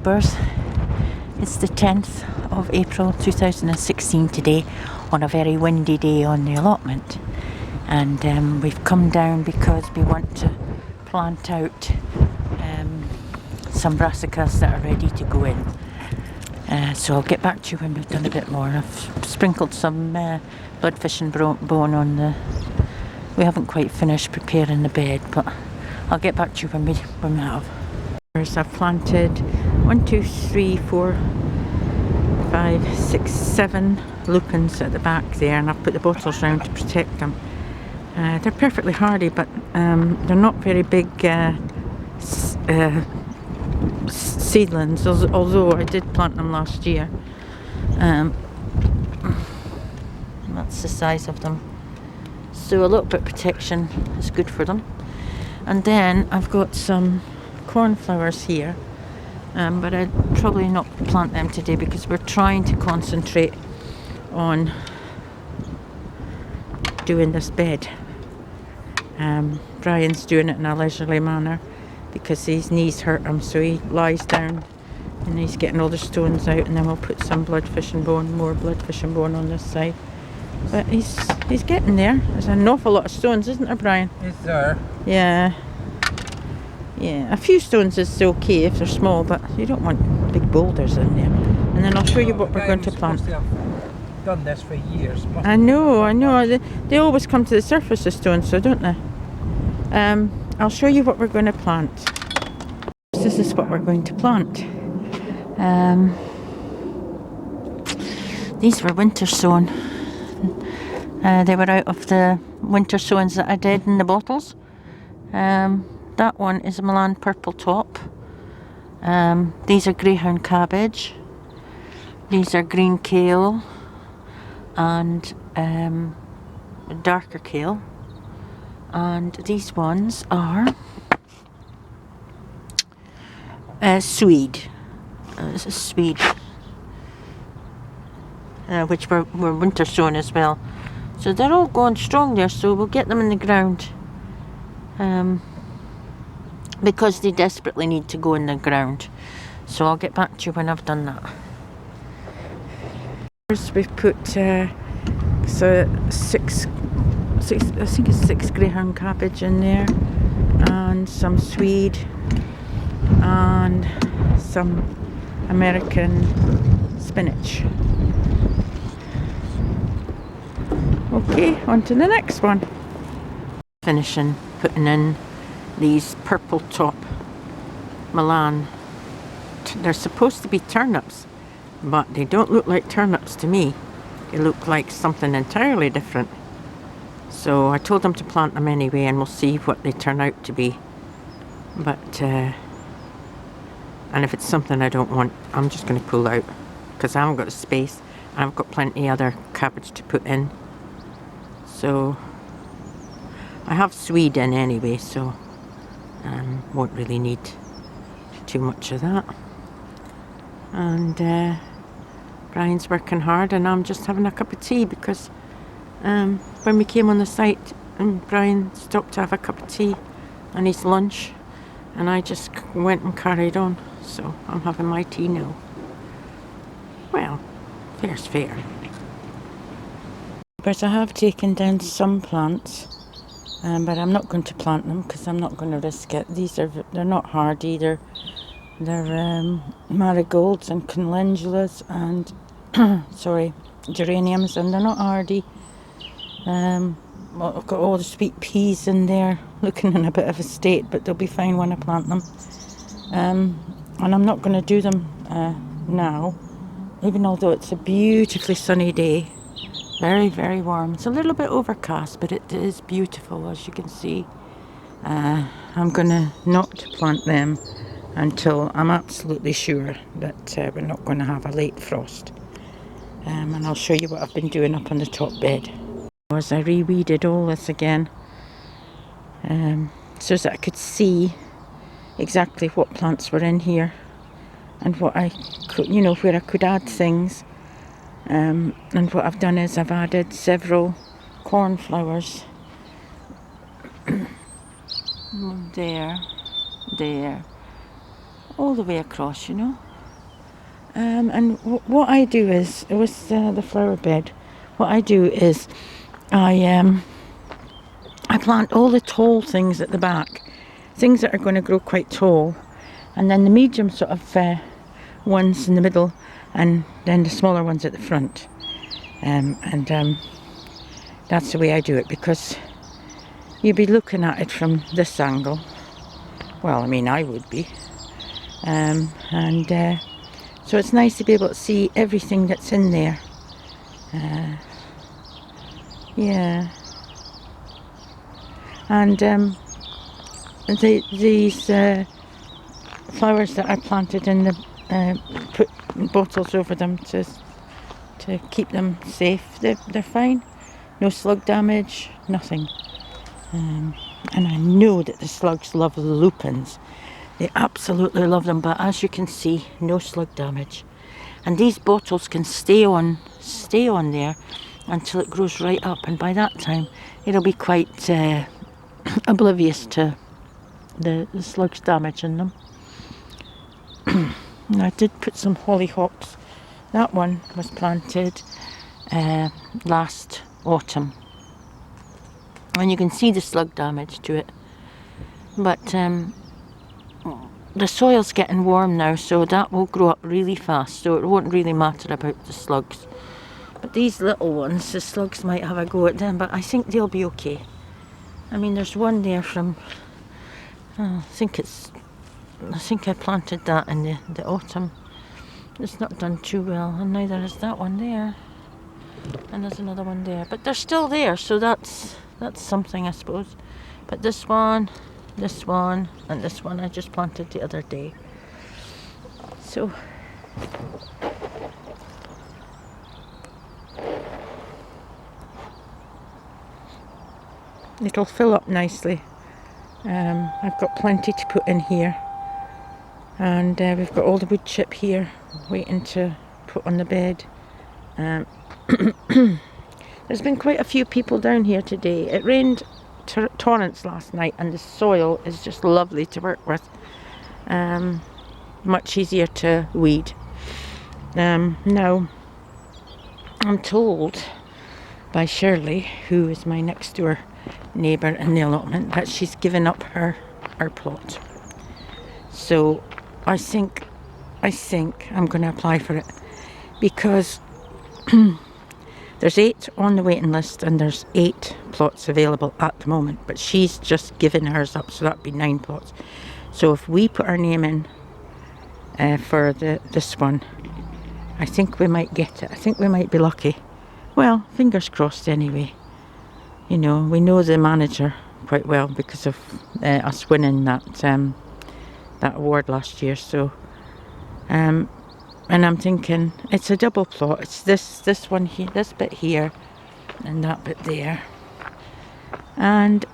YouTubers. It's the 10th of April 2016 today, on a very windy day on the allotment, and we've come down because we want to plant out some brassicas that are ready to go in. So I'll get back to you when we've done a bit more. I've sprinkled some bloodfish and bone on the... We haven't quite finished preparing the bed, but I'll get back to you when we have. I've planted 1, 2, 3, 4, 5, 6, 7 lupins at the back there, and I've put the bottles round to protect them. They're perfectly hardy, but they're not very big seedlings, although I did plant them last year. That's the size of them. So a little bit of protection is good for them. And then I've got some cornflowers here, but I'd probably not plant them today because we're trying to concentrate on doing this bed. Brian's doing it in a leisurely manner because his knees hurt him, so he lies down and he's getting all the stones out, and then we'll put some bloodfish and bone, more bloodfish and bone on this side. But he's getting there. There's an awful lot of stones, isn't there, Brian? Is there? Yeah. Yeah, a few stones is okay if they're small, but you don't want big boulders in there. And then I'll show you what we're going to plant. To have done this for years. I know. They always come to the surface, the stones, so don't they? I'll show you what we're going to plant. This is what we're going to plant. These were winter sown. They were out of the winter sowings that I did in the bottles. That one is a Milan purple top. These are greyhound cabbage. These are green kale and darker kale. And these ones are swede. This is swede, which were winter sown as well. So they're all going strong there, so we'll get them in the ground. Because they desperately need to go in the ground. So I'll get back to you when I've done that. First we've put six, I think it's 6 greyhound cabbage in there, and some swede, and some American spinach. Okay, on to the next one. Finishing putting in these purple top Milan. They're supposed to be turnips, but they don't look like turnips to me. They look like something entirely different. So I told them to plant them anyway, and we'll see what they turn out to be. But and if it's something I don't want, I'm just going to pull out because I haven't got the space, and I've got plenty other cabbage to put in. So I have swede in anyway, so won't really need too much of that. And Brian's working hard, and I'm just having a cup of tea because when we came on the site, Brian stopped to have a cup of tea and his lunch, and I just went and carried on. So I'm having my tea now. Well, fair's fair. But I have taken down some plants. But I'm not going to plant them because I'm not going to risk it. They're not hardy. They're marigolds and calendulas and geraniums, and they're not hardy. I've got all the sweet peas in there, looking in a bit of a state, but they'll be fine when I plant them. And I'm not going to do them now, even although it's a beautifully sunny day. Very, very warm. It's a little bit overcast, but it is beautiful, as you can see. I'm going to not plant them until I'm absolutely sure that we're not going to have a late frost. And I'll show you what I've been doing up on the top bed. As I reweeded all this again, so that I could see exactly what plants were in here and what I could, where I could add things. And what I've done is I've added several cornflowers. There, all the way across, And what I do is, with the flower bed, what I do is I plant all the tall things at the back, things that are going to grow quite tall, and then the medium sort of ones in the middle, and then the smaller ones at the front. That's the way I do it, because you'd be looking at it from this angle. Well, I mean, I would be. So it's nice to be able to see everything that's in there. Yeah. And these flowers that I planted in the put bottles over them to keep them safe. They're fine. No slug damage, nothing. And I know that the slugs love lupins. They absolutely love them, but as you can see, no slug damage. And these bottles can stay on there until it grows right up, and by that time it'll be quite oblivious to the slugs damaging them. I did put some hollyhocks. That one was planted last autumn, and you can see the slug damage to it, but the soil's getting warm now, so that will grow up really fast, so it won't really matter about the slugs. But these little ones, the slugs might have a go at them, but I think they'll be okay. I mean, there's one there from, I think I planted that in the autumn. It's not done too well, and neither is that one there. And there's another one there, but they're still there, so that's something, I suppose. But this one, and this one I just planted the other day. So it'll fill up nicely. I've got plenty to put in here, and we've got all the wood chip here waiting to put on the bed. There's been quite a few people down here today. It rained torrents last night, and the soil is just lovely to work with. Much easier to weed. Now, I'm told by Shirley, who is my next door neighbour in the allotment, that she's given up her plot. So I think I'm going to apply for it, because there's 8 on the waiting list, and there's 8 plots available at the moment, but she's just given hers up, so that'd be 9 plots. So if we put our name in for this one, I think we might get it. I think we might be lucky. Well, fingers crossed anyway. You know, we know the manager quite well because of us winning that award last year. So, and I'm thinking it's a double plot. It's this one here, this bit here, and that bit there. And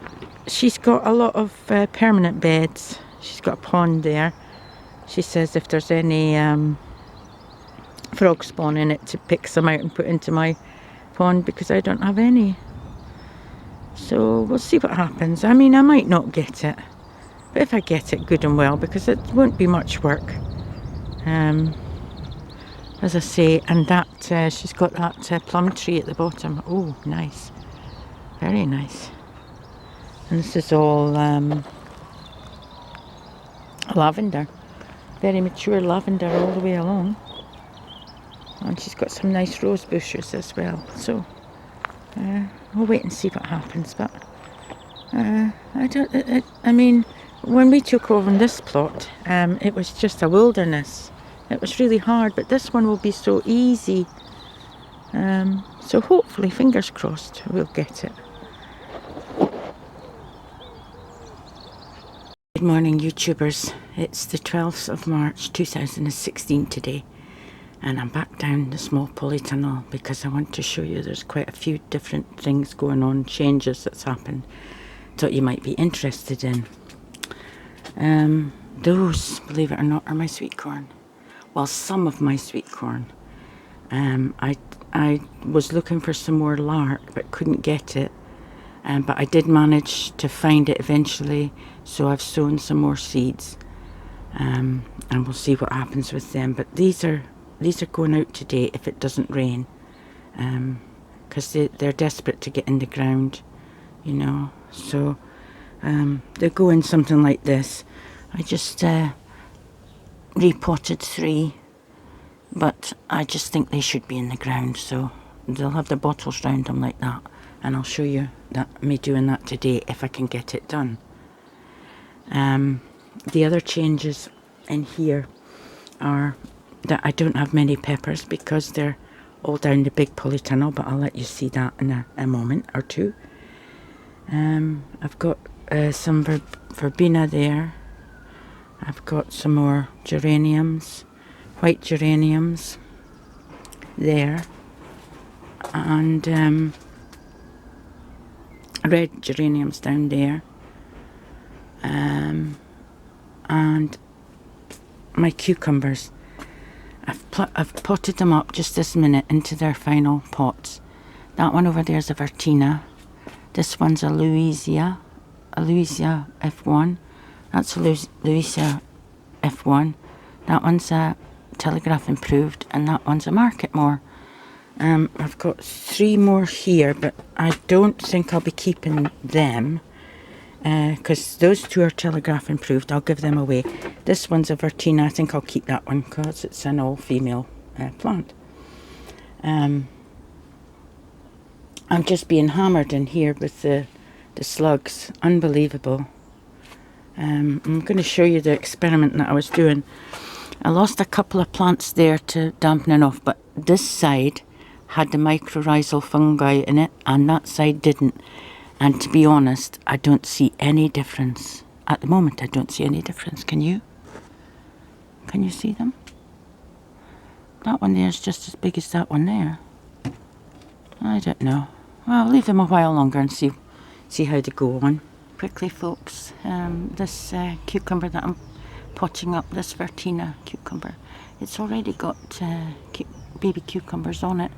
she's got a lot of permanent beds. She's got a pond there. She says if there's any frog spawn in it, to pick some out and put into my pond, because I don't have any. So we'll see what happens. I mean, I might not get it, but if I get it, good and well, because it won't be much work. As I say, and that she's got that plum tree at the bottom. Oh, nice, very nice. And this is all lavender, very mature lavender all the way along. And she's got some nice rose bushes as well. So we'll wait and see what happens. But I mean, when we took over this plot, it was just a wilderness. It was really hard, but this one will be so easy. So hopefully, fingers crossed, we'll get it. Good morning, YouTubers. It's the 12th of March 2016 today, and I'm back down the small polytunnel because I want to show you there's quite a few different things going on, changes that's happened, thought you might be interested in. Those, believe it or not, are my sweet corn. Well, some of my sweet corn. I was looking for some more lark but couldn't get it, but I did manage to find it eventually, so I've sown some more seeds, and we'll see what happens with them. But these are these are going out today if it doesn't rain, because they're desperate to get in the ground, you know. So they go in something like this. I just repotted 3, but I just think they should be in the ground, so they'll have the bottles round them like that, and I'll show you that me doing that today if I can get it done. The other changes in here are that I don't have many peppers because they're all down the big polytunnel, but I'll let you see that in a moment or two. I've got some verbena there. I've got some more geraniums, white geraniums there, and red geraniums down there, and my cucumbers. I've potted them up just this minute into their final pots. That one over there is a Vertina. This one's a Louisa F1. That's a Louisa F1. That one's a Telegraph Improved, and that one's a Marketmore. I've got 3 more here, but I don't think I'll be keeping them, because those 2 are Telegraph Improved. I'll give them away. This one's a Vertina. I think I'll keep that one because it's an all-female plant. I'm just being hammered in here with the slugs. Unbelievable. I'm going to show you the experiment that I was doing. I lost a couple of plants there to dampening off, but this side had the mycorrhizal fungi in it and that side didn't. And to be honest, I don't see any difference. At the moment, I don't see any difference. Can you? Can you see them? That one there is just as big as that one there. I don't know. Well, I'll leave them a while longer and see how they go on. Quickly, folks, this cucumber that I'm potting up, this Vertina cucumber, it's already got baby cucumbers on it.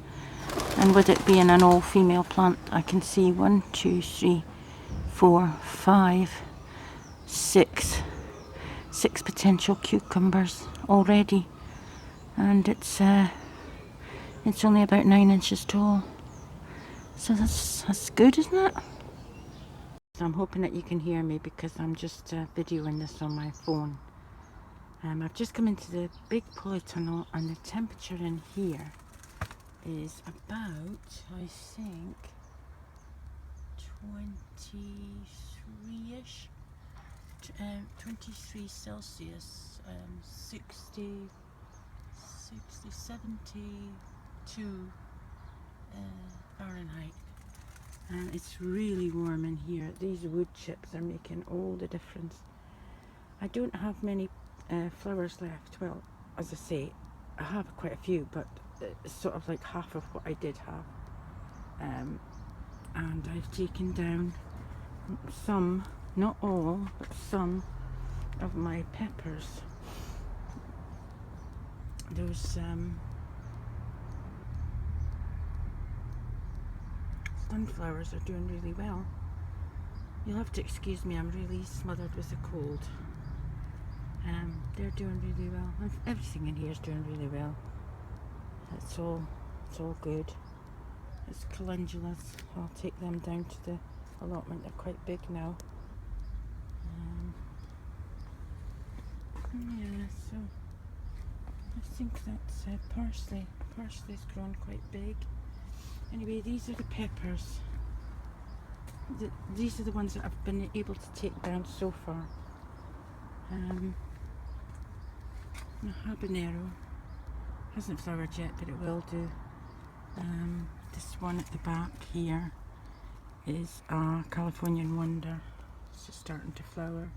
And with it being an all-female plant, I can see 1, 2, 3, 4, 5, 6 potential cucumbers already, and it's only about 9 inches tall. So that's good, isn't it? So I'm hoping that you can hear me because I'm just videoing this on my phone. I've just come into the big polytunnel, and the temperature in here is about, I think, 23-ish, 23 Celsius, 60, 72 Fahrenheit. And it's really warm in here. These wood chips are making all the difference. I don't have many flowers left. Well, as I say, I have quite a few, but it's sort of like half of what I did have. And I've taken down some, not all, but some of my peppers. Those sunflowers are doing really well. You'll have to excuse me, I'm really smothered with a cold. They're doing really well. Everything in here is doing really well. It's all good. It's calendulas. I'll take them down to the allotment. They're quite big now. Yeah, so I think that's parsley. Parsley's grown quite big. Anyway, these are the peppers. These are the ones that I've been able to take down so far. The habanero hasn't flowered yet, but it will do. This one at the back here is a Californian Wonder. It's just starting to flower.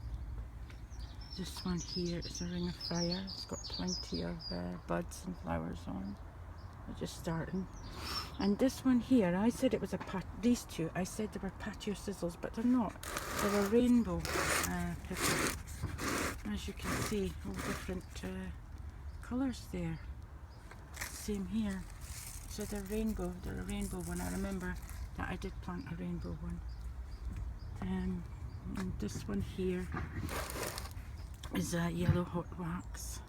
This one here is a Ring of Fire. It's got plenty of buds and flowers on. They're just starting. And this one here, I said it was these two, I said they were patio sizzles, but they're not. They're a rainbow pepper. As you can see, all different colours there. Same here. So they're a rainbow one. I remember that I did plant a rainbow one. And this one here is a yellow hot wax.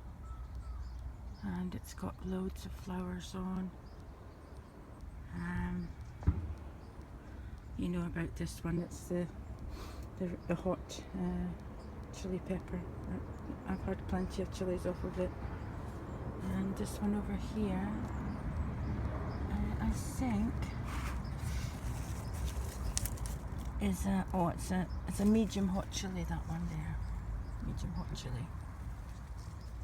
and it's got loads of flowers on. You know about this one, it's the hot chili pepper. I've had plenty of chilies off of it. And this one over here, I think is it's a medium hot chili, that one there. Medium hot chili.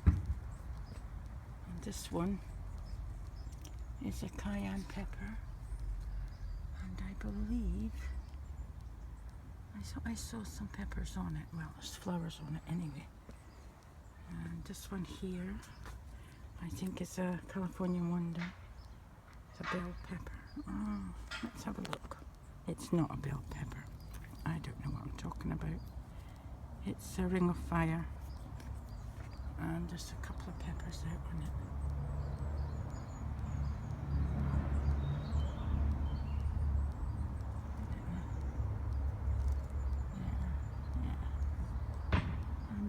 And this one is a cayenne pepper. And I believe I saw some peppers on it. Well, there's flowers on it anyway. And this one here, I think is a California Wonder. It's a bell pepper. Oh, let's have a look. It's not a bell pepper. I don't know what I'm talking about. It's a Ring of Fire. And there's a couple of peppers out on it.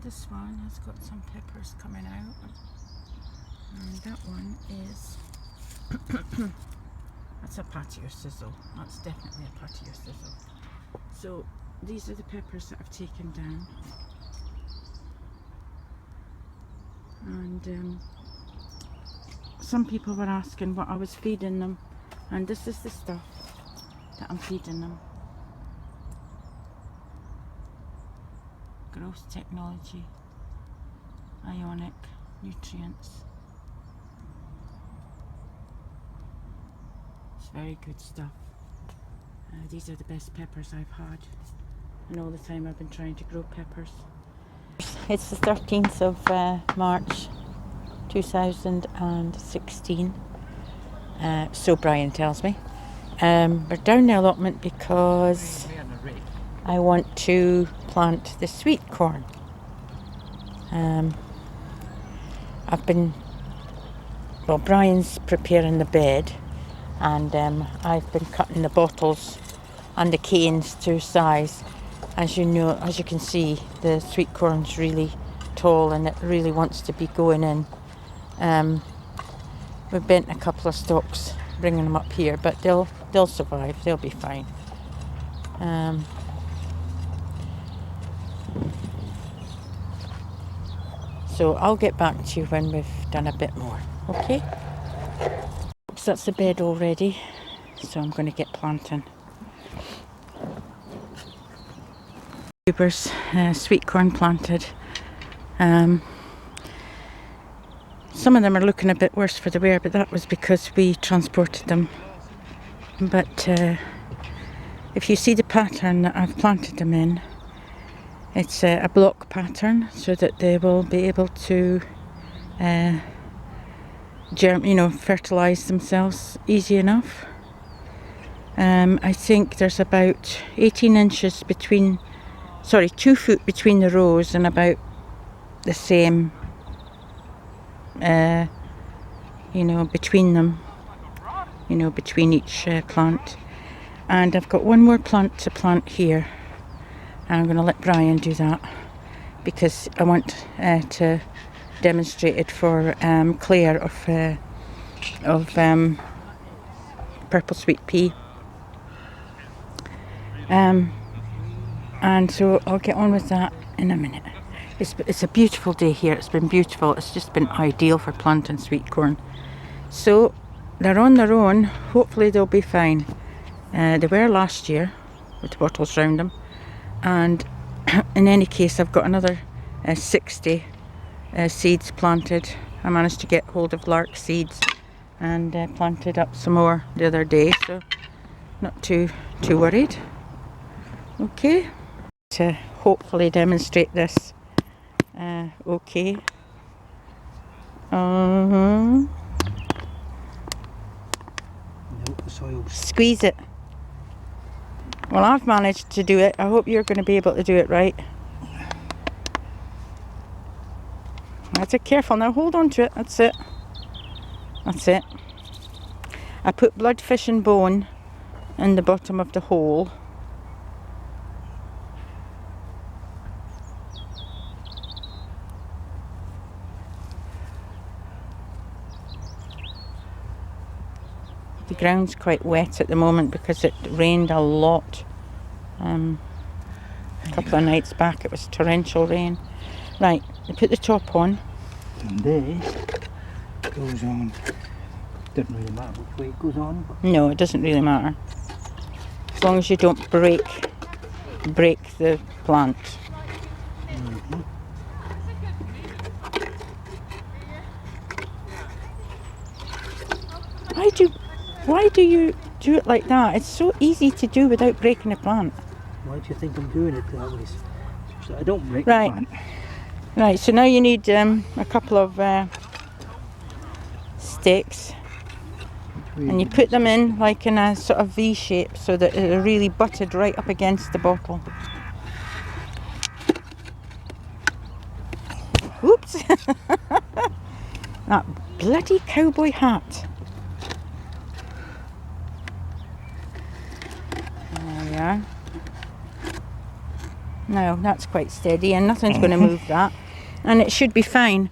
This one has got some peppers coming out, and that one is that's a patio sizzle. That's definitely a patio sizzle. So these are the peppers that I've taken down, and some people were asking what I was feeding them, and this is the stuff that I'm feeding them. Growth technology, ionic nutrients. It's very good stuff. These are the best peppers I've had, and all the time I've been trying to grow peppers. It's the 13th of March 2016, so Brian tells me. We're down the allotment because I want to plant the sweet corn. Brian's preparing the bed, and I've been cutting the bottles and the canes to size. As you can see, the sweet corn's really tall and it really wants to be going in. We've bent a couple of stalks bringing them up here, but they'll survive, they'll be fine. So I'll get back to you when we've done a bit more, okay? So that's the bed all ready, so I'm going to get planting. Tubers, sweet corn planted. Some of them are looking a bit worse for the wear, but that was because we transported them. But if you see the pattern that I've planted them in, it's a block pattern, so that they will be able to fertilize themselves easy enough. I think there's about 18 inches 2 foot between the rows, and about the same between them, between each plant. And I've got one more plant to plant here. I'm going to let Brian do that because I want to demonstrate it for Claire of purple sweet pea. And so I'll get on with that in a minute. It's a beautiful day here. It's been beautiful. It's just been ideal for planting sweet corn. So they're on their own. Hopefully they'll be fine. They were last year with the bottles round them. And in any case, I've got another 60 seeds planted. I managed to get hold of lark seeds and planted up some more the other day, so not too worried. Okay, to hopefully demonstrate this. Okay. Squeeze it. Well, I've managed to do it. I hope you're going to be able to do it right. That's it. Careful now. Hold on to it. That's it. That's it. I put bloodfish and bone in the bottom of the hole. The ground's quite wet at the moment because it rained a lot. A couple of nights back it was torrential rain. Right, you put the top on. And this goes on. Doesn't really matter which way it goes on. No, it doesn't really matter. As long as you don't break the plant. Mm-hmm. Why do you do it like that? It's so easy to do without breaking a plant. Why do you think I'm doing it that way? So I don't break Right. the plant. Right, so now you need a couple of sticks, and you put them in like in a sort of V shape so that they're really butted right up against the bottle. Oops! That bloody cowboy hat. There we are. No, that's quite steady and nothing's going to move that. And it should be fine.